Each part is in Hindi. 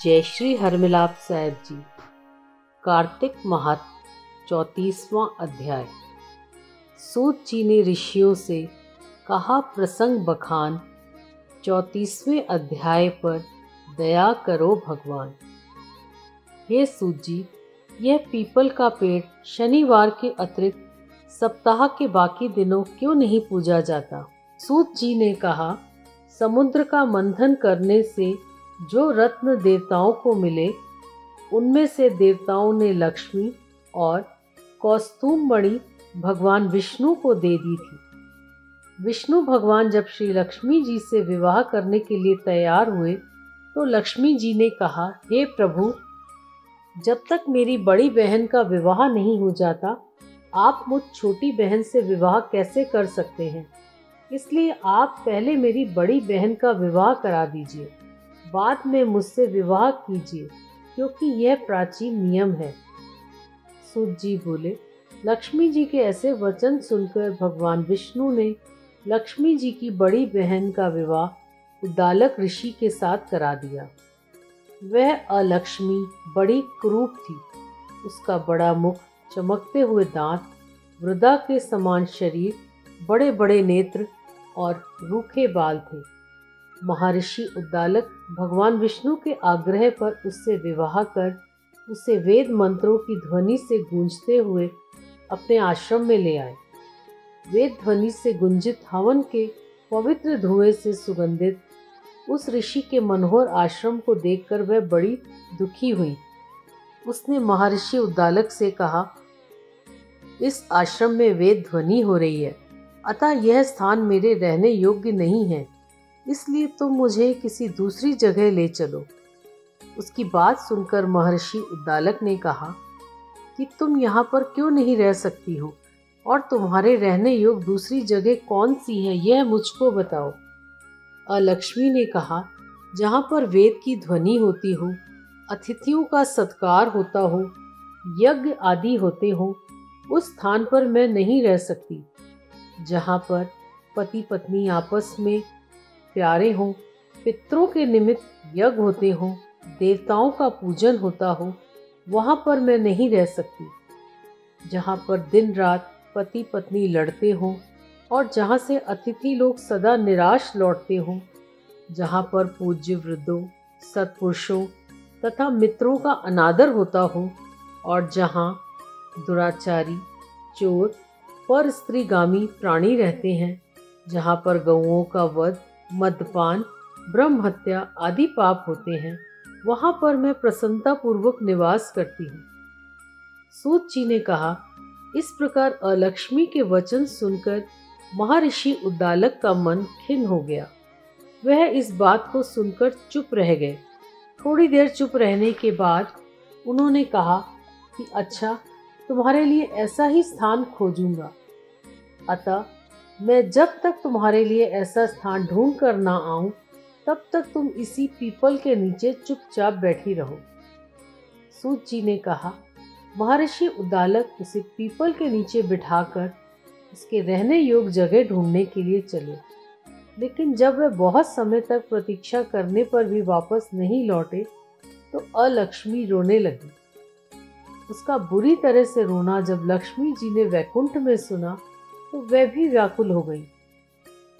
जय श्री हरमिलाप साहेब जी। कार्तिक महत्व 34वां अध्याय। सूत जी ने ऋषियों से कहा प्रसंग बखान। 34वें अध्याय पर दया करो भगवान। हे सूत जी, यह पीपल का पेड़ शनिवार के अतिरिक्त सप्ताह के बाकी दिनों क्यों नहीं पूजा जाता? सूत जी ने कहा, समुद्र का मंथन करने से जो रत्न देवताओं को मिले, उनमें से देवताओं ने लक्ष्मी और कौस्तुभ मणि भगवान विष्णु को दे दी थी। विष्णु भगवान जब श्री लक्ष्मी जी से विवाह करने के लिए तैयार हुए तो लक्ष्मी जी ने कहा, हे प्रभु, जब तक मेरी बड़ी बहन का विवाह नहीं हो जाता, आप मुझ छोटी बहन से विवाह कैसे कर सकते हैं? इसलिए आप पहले मेरी बड़ी बहन का विवाह करा दीजिए, बाद में मुझसे विवाह कीजिए, क्योंकि यह प्राचीन नियम है। सूत जी बोले, लक्ष्मी जी के ऐसे वचन सुनकर भगवान विष्णु ने लक्ष्मी जी की बड़ी बहन का विवाह उद्दालक ऋषि के साथ करा दिया। वह अलक्ष्मी बड़ी कुरूप थी। उसका बड़ा मुख, चमकते हुए दांत, वृदा के समान शरीर, बड़े बड़े नेत्र और रूखे बाल थे। महर्षि उद्दालक भगवान विष्णु के आग्रह पर उससे विवाह कर उसे वेद मंत्रों की ध्वनि से गूंजते हुए अपने आश्रम में ले आए। वेद ध्वनि से गुंजित हवन के पवित्र धुएं से सुगंधित उस ऋषि के मनोहर आश्रम को देखकर वह बड़ी दुखी हुई। उसने महर्षि उद्दालक से कहा, इस आश्रम में वेद ध्वनि हो रही है, अतः यह स्थान मेरे रहने योग्य नहीं है, इसलिए तुम मुझे किसी दूसरी जगह ले चलो। उसकी बात सुनकर महर्षि उद्दालक ने कहा कि तुम यहाँ पर क्यों नहीं रह सकती हो, और तुम्हारे रहने योग्य दूसरी जगह कौन सी है, यह मुझको बताओ। अलक्ष्मी ने कहा, जहाँ पर वेद की ध्वनि होती हो, अतिथियों का सत्कार होता हो, यज्ञ आदि होते हो, उस स्थान पर मैं नहीं रह सकती। जहाँ पर पति पत्नी आपस में प्यारे हों, पितरों के निमित्त यज्ञ होते हों, देवताओं का पूजन होता हो, वहाँ पर मैं नहीं रह सकती। जहाँ पर दिन रात पति पत्नी लड़ते हों और जहाँ से अतिथि लोग सदा निराश लौटते हों, जहाँ पर पूज्य वृद्धों, सत्पुरुषों तथा मित्रों का अनादर होता हो, और जहाँ दुराचारी, चोर, पर स्त्रीगामी प्राणी रहते हैं, जहाँ पर गौओं का वध, मद्यपान, ब्रह्म हत्या आदि पाप होते हैं, वहाँ पर मैं प्रसन्नता पूर्वक निवास करती हूँ। सूत जी ने कहा, इस प्रकार अलक्ष्मी के वचन सुनकर महर्षि उद्दालक का मन खिन्न हो गया। वह इस बात को सुनकर चुप रह गए। थोड़ी देर चुप रहने के बाद उन्होंने कहा कि अच्छा, तुम्हारे लिए ऐसा ही स्थान खोजूंगा। अतः मैं जब तक तुम्हारे लिए ऐसा स्थान ढूंढ कर ना आऊं, तब तक तुम इसी पीपल के नीचे चुपचाप बैठी रहो। सूत जी ने कहा, महर्षि उद्दालक उसे पीपल के नीचे बिठाकर उसके रहने योग्य जगह ढूंढने के लिए चले। लेकिन जब वह बहुत समय तक प्रतीक्षा करने पर भी वापस नहीं लौटे तो अलक्ष्मी रोने लगी। उसका बुरी तरह से रोना जब लक्ष्मी जी ने वैकुंठ में सुना तो वह भी व्याकुल हो गई।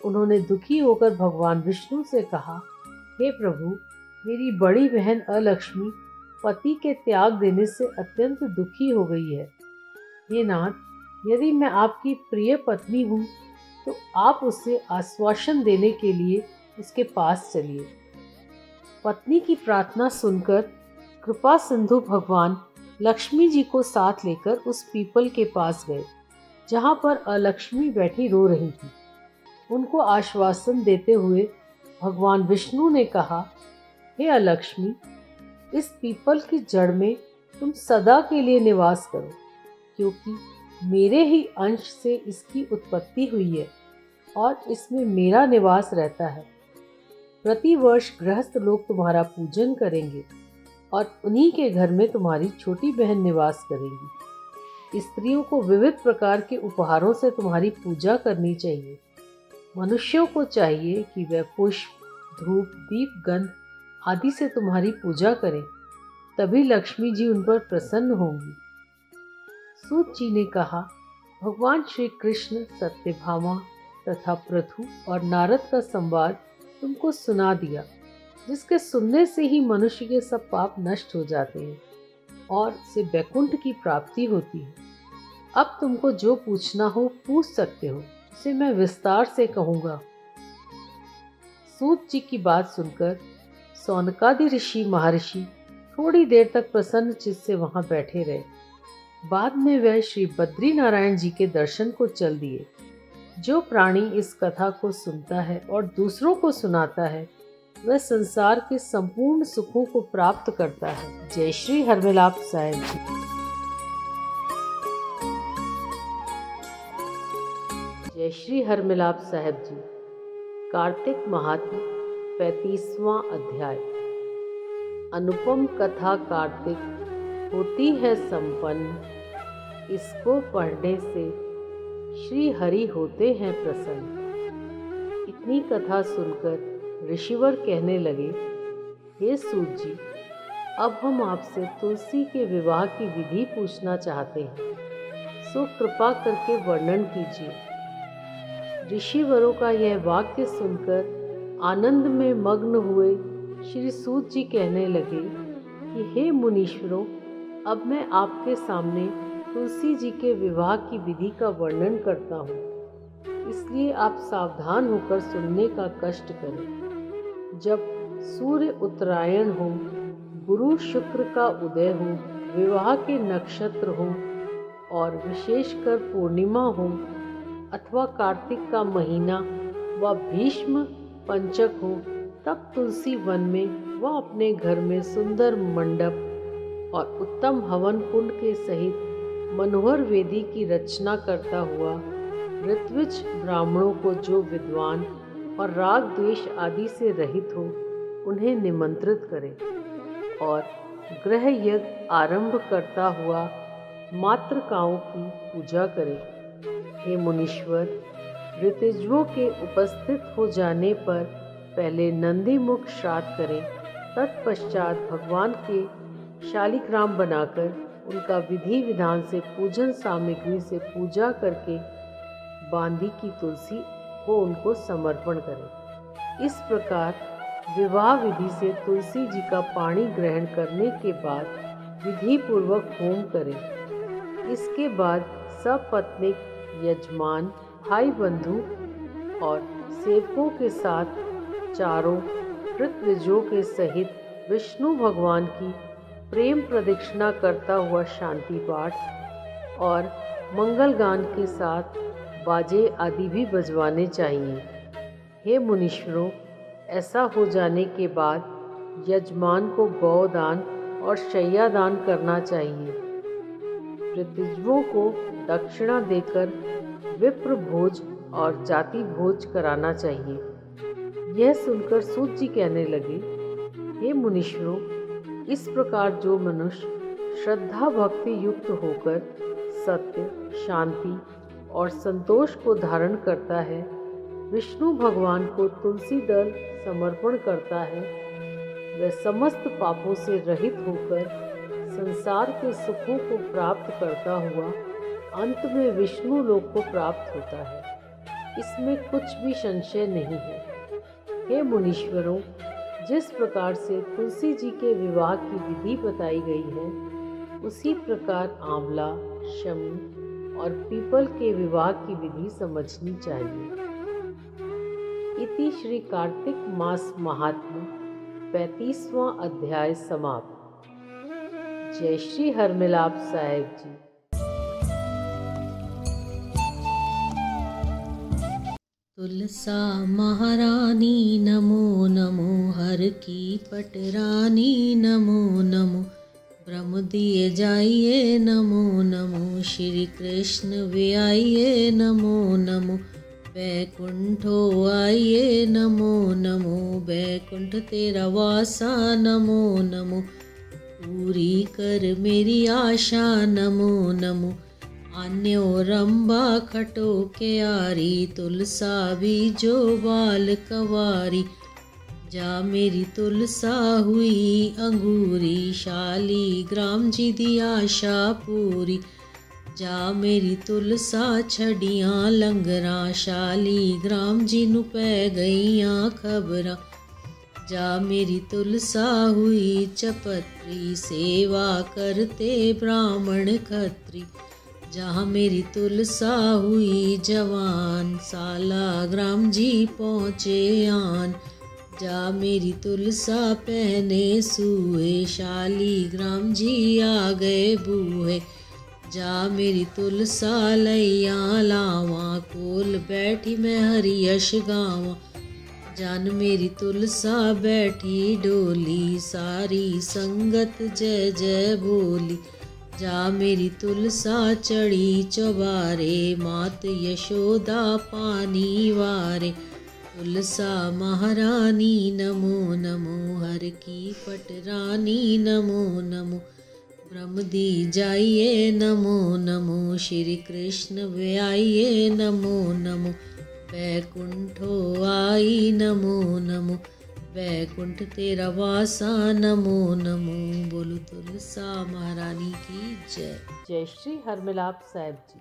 उन्होंने दुखी होकर भगवान विष्णु से कहा, हे प्रभु, मेरी बड़ी बहन अलक्ष्मी पति के त्याग देने से अत्यंत दुखी हो गई है। हे नाथ, यदि मैं आपकी प्रिय पत्नी हूँ तो आप उसे आश्वासन देने के लिए उसके पास चलिए। पत्नी की प्रार्थना सुनकर कृपा सिंधु भगवान लक्ष्मी जी को साथ लेकर उस पीपल के पास गए, जहाँ पर अलक्ष्मी बैठी रो रही थी। उनको आश्वासन देते हुए भगवान विष्णु ने कहा, हे अलक्ष्मी, इस पीपल की जड़ में तुम सदा के लिए निवास करो, क्योंकि मेरे ही अंश से इसकी उत्पत्ति हुई है और इसमें मेरा निवास रहता है। प्रतिवर्ष गृहस्थ लोग तुम्हारा पूजन करेंगे और उन्हीं के घर में तुम्हारी छोटी बहन निवास करेगी। स्त्रियों को विविध प्रकार के उपहारों से तुम्हारी पूजा करनी चाहिए। मनुष्यों को चाहिए कि वह पुष्प, धूप, दीप, गंध आदि से तुम्हारी पूजा करें, तभी लक्ष्मी जी उन पर प्रसन्न होंगी। सूत जी ने कहा, भगवान श्री कृष्ण सत्यभामा तथा पृथु और नारद का संवाद तुमको सुना दिया, जिसके सुनने से ही मनुष्य के सब पाप नष्ट हो जाते हैं और से बैकुंठ की प्राप्ति होती है। अब तुमको जो पूछना हो पूछ सकते हो, उसे मैं विस्तार से कहूँगा। सूत जी की बात सुनकर सौनकादि ऋषि महर्षि थोड़ी देर तक प्रसन्न चित्त से वहां बैठे रहे। बाद में वह श्री बद्री नारायण जी के दर्शन को चल दिए। जो प्राणी इस कथा को सुनता है और दूसरों को सुनाता है, वह संसार के संपूर्ण सुखों को प्राप्त करता है। जय श्री हरमिलाप साहिब जी। जय श्री हरमिलाप साहिब जी। कार्तिक महात्म्य 35वां अध्याय। अनुपम कथा कार्तिक होती है संपन्न, इसको पढ़ने से श्री हरि होते हैं प्रसन्न। इतनी कथा सुनकर ऋषिवर कहने लगे, हे सूत जी, अब हम आपसे तुलसी के विवाह की विधि पूछना चाहते हैं, सो कृपा करके वर्णन कीजिए। ऋषिवरों का यह वाक्य सुनकर आनंद में मग्न हुए श्री सूत जी कहने लगे कि हे मुनीश्वरों, अब मैं आपके सामने तुलसी जी के विवाह की विधि का वर्णन करता हूँ, इसलिए आप सावधान होकर सुनने का कष्ट करें। जब सूर्य उत्तरायण हो, गुरु शुक्र का उदय हो, विवाह के नक्षत्र हो और विशेषकर पूर्णिमा हो अथवा कार्तिक का महीना व भीष्म पंचक हो, तब तुलसी वन में व अपने घर में सुंदर मंडप और उत्तम हवन कुंड के सहित मनोहर वेदी की रचना करता हुआ ऋत्विज ब्राह्मणों को जो विद्वान और राग द्वेष आदि से रहित हो, उन्हें निमंत्रित करें और गृह यज्ञ आरंभ करता हुआ मातृकाओं की पूजा करें। हे मुनीश्वर, ऋतिजों के उपस्थित हो जाने पर पहले नंदी मुख श्राद्ध करें, तत्पश्चात भगवान के शालिग्राम बनाकर उनका विधि विधान से पूजन सामग्री से पूजा करके बांदी की तुलसी को उनको समर्पण करें। इस प्रकार विवाह विधि से तुलसी जी का पाणी ग्रहण करने के बाद विधि पूर्वक होम करें। इसके बाद सपत्नीक यजमान, भाई बंधु और सेवकों के साथ चारों ऋत्विजों के सहित विष्णु भगवान की प्रेम प्रदक्षिणा करता हुआ शांति पाठ और मंगल गान के साथ बाजे आदि भी बजवाने चाहिए। हे मुनीश्वरों, ऐसा हो जाने के बाद यजमान को गौदान और शय्यादान करना चाहिए। ऋतिजों को दक्षिणा देकर विप्र भोज और जाति भोज कराना चाहिए। यह सुनकर सूत जी कहने लगे, हे मुनीश्वरों, इस प्रकार जो मनुष्य श्रद्धा भक्ति युक्त होकर सत्य, शांति और संतोष को धारण करता है, विष्णु भगवान को तुलसी दल समर्पण करता है, वह समस्त पापों से रहित होकर संसार के सुखों को प्राप्त करता हुआ अंत में विष्णु लोक को प्राप्त होता है। इसमें कुछ भी संशय नहीं है। हे मुनीश्वरों, जिस प्रकार से तुलसी जी के विवाह की विधि बताई गई है, उसी प्रकार आंवला, शमी और पीपल के विवाह की विधि समझनी चाहिए। इति श्री कार्तिक मास महात्म्य 35वां अध्याय समाप्त। जय श्री हरमिलाप साहिब जी। तुलसा महारानी नमो नमो, हर की पटरानी नमो नमो, ब्रह्म दिए जाइए नमो नमो, श्री कृष्ण वे आइए नमो नमो, बैकुंठो आइए नमो नमो, बैकुंठ तेरा वासा नमो नमो, पूरी कर मेरी आशा नमो नमो, अन्यो रंबा खटो के आरी, तुलसा भी जो बाल कवारी, जा मेरी तुलसा हुई अंगूरी, शालीग्राम जी दी आशा पूरी। जा मेरी तुलसा छड़ियां लंगरां, शालीग्राम जी नू पै गईयां खबरां। जा मेरी तुलसा हुई चपत्री, सेवा करते ब्राह्मण खत्री। जहाँ मेरी तुलसा हुई जवान, शालीग्राम जी पहुँचे आन। जा मेरी तुलसा पहने सूहे, शालीग्राम जी आ गए बूहे। जा मेरी तुलसा लैया लावां, कोल बैठी मैं हरि यश गावां। जान मेरी तुलसा बैठी डोली, सारी संगत जय जय बोली। जा मेरी तुलसा चढ़ी चौबारे, मात यशोदा पानी वारे। तुलसा महारानी नमो नमो, हर की पटरानी नमो नमो। ब्रह्म दी जाइए नमो नमो, श्री कृष्ण व्याइए नमो नमो। बैकुंठो आई नमो नमो, बैकुंठ तेरा वासा नमो नमो। बोलो तुलसा महारानी की जय। जय श्री हरमिलाप साहिब जी।